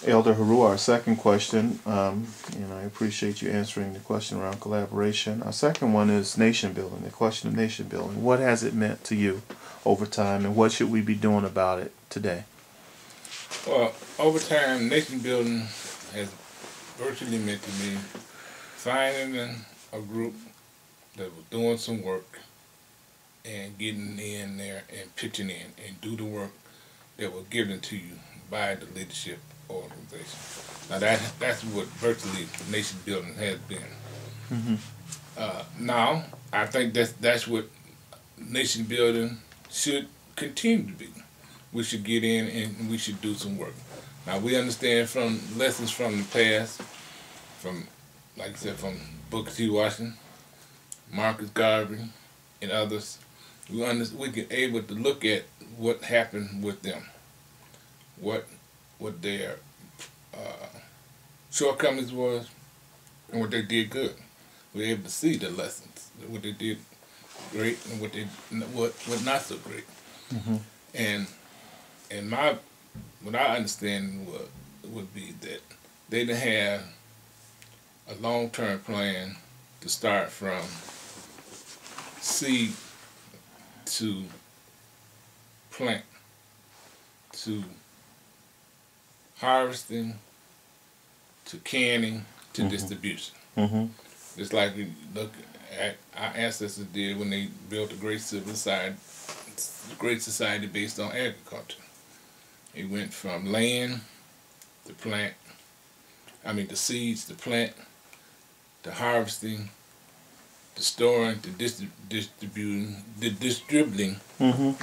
Elder Heru, our second question, and I appreciate you answering the question around collaboration. Our second one is nation building, the question of nation building. What has it meant to you over time, and what should we be doing about it today? Well, over time, nation building has virtually meant to me finding a group that was doing some work and getting in there and pitching in and do the work that was given to you by the leadership organization. Now that's what virtually nation building has been. Mm-hmm. Now I think that's what nation building should continue to be. We should get in and we should do some work. Now we understand from lessons from the past, from like I said, from Booker T. Washington, Marcus Garvey, and others. We can able to look at what happened with them, what their shortcomings was, and what they did good. We're able to see the lessons, what they did great, and what not so great. Mm-hmm. And what I understand would be that they didn't have a long-term plan to start from seed to plant to harvesting to canning to distribution. Mm-hmm. Just like we look at our ancestors did when they built a great society based on agriculture. It went from land to plant, the seeds to plant, to harvesting, to storing, to distributing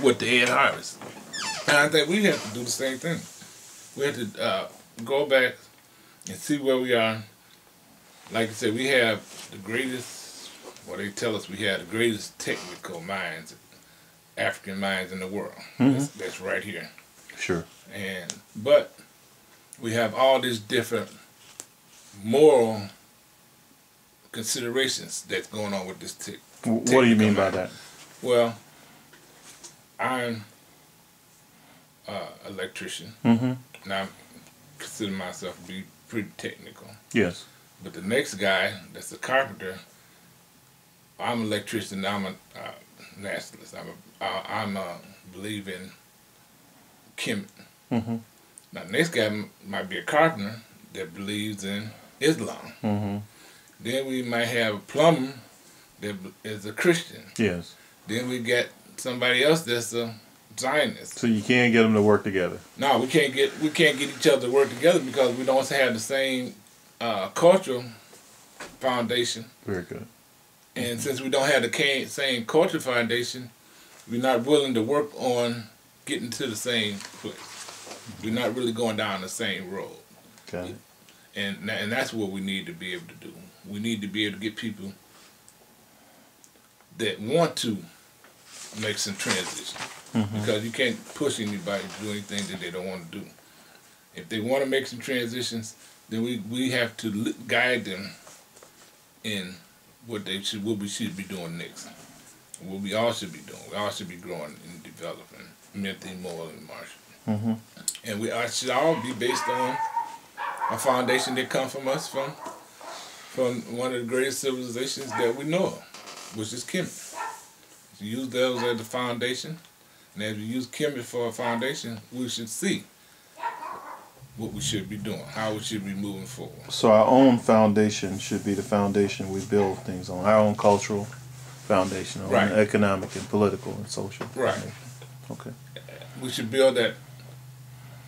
what they had harvested. And I think we have to do the same thing. We have to go back and see where we are. Like I said, we have the greatest, they tell us we have the greatest technical minds, African minds in the world. Mm-hmm. That's right here. Sure. But we have all these different moral considerations that's going on with this What do you mean by that? Well, I'm an electrician. Mm-hmm. And I consider myself to be pretty technical. Yes. But the next guy, that's a carpenter, I'm an electrician, I'm a nationalist. I'm a believe in Kemet. Mm-hmm. Now, the next guy might be a carpenter that believes in Islam. Mm-hmm. Then we might have a plumber that is a Christian. Yes. Then we got somebody else that's a Zionist. So you can't get them to work together. No, we can't get each other to work together because we don't have the same cultural foundation. Very good. And since we don't have the same cultural foundation, we're not willing to work on getting to the same place. We're not really going down the same road. Okay. And that's what we need to be able to do. We need to be able to get people that want to make some transition. Mm-hmm. Because you can't push anybody to do anything that they don't want to do. If they want to make some transitions, then we have to guide them in what we should be doing next. What we all should be doing. We all should be growing and developing mentally, morally, and martially. Mm-hmm. And we should all be based on a foundation that comes from us from one of the greatest civilizations that we know of, which is Kemet. You use those as the foundation, and as we use Kemet for a foundation, we should see what we should be doing, how we should be moving forward. So our own foundation should be the foundation we build things on, our own cultural foundation, our own economic and political and social foundation. Okay. We should build that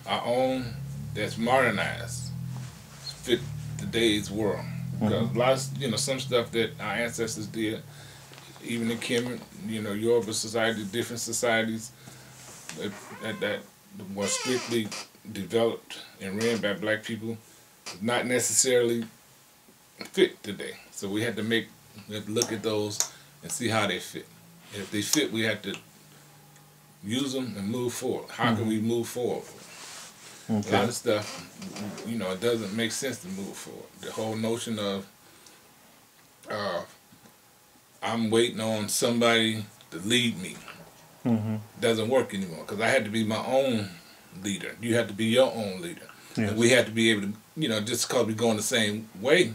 our own that's modernized, fit today's world. Because a lot of, some stuff that our ancestors did, even in Kemet, Yoruba society, different societies that were strictly developed and ran by black people, not necessarily fit today. So we had to look at those and see how they fit. And if they fit, we have to use them and move forward. How can we move forward? Okay. A lot of stuff, it doesn't make sense to move forward. The whole notion of I'm waiting on somebody to lead me doesn't work anymore, because I had to be my own leader. You have to be your own leader. Yes. And we have to be able to, just because we're going the same way,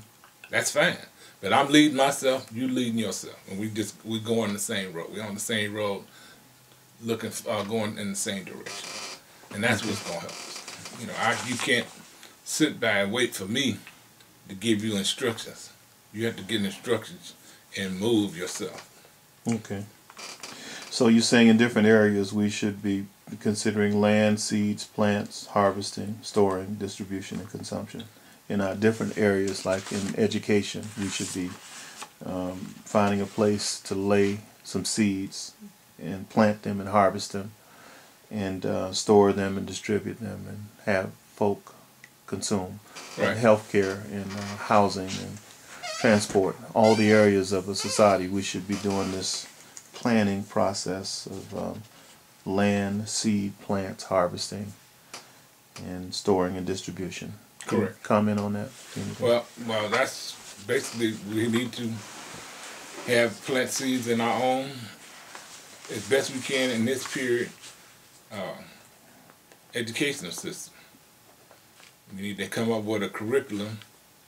that's fine. But I'm leading myself, you leading yourself, and we're going the same road. We're on the same road, going in the same direction, and that's what's gonna help us. You can't sit by and wait for me to give you instructions. You have to get instructions and move yourself. Okay. So you're saying in different areas we should be considering land, seeds, plants, harvesting, storing, distribution, and consumption. In our different areas, like in education, we should be finding a place to lay some seeds and plant them and harvest them and store them and distribute them and have folk consume. Right. Healthcare and housing and transport, all the areas of a society, we should be doing this planning process of land, seed, plants, harvesting, and storing and distribution. Can you Correct. comment on that? Well, that's basically, we need to have plant seeds in our own as best we can in this period educational system. We need to come up with a curriculum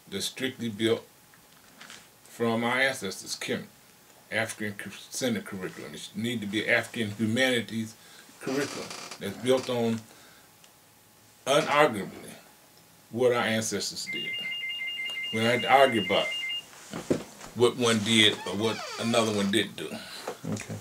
that's strictly built from our ancestors, African-centered curriculum. It need to be African humanities curriculum that's built on, unarguably, what our ancestors did. We don't have to argue about what one did or what another one didn't do. Okay.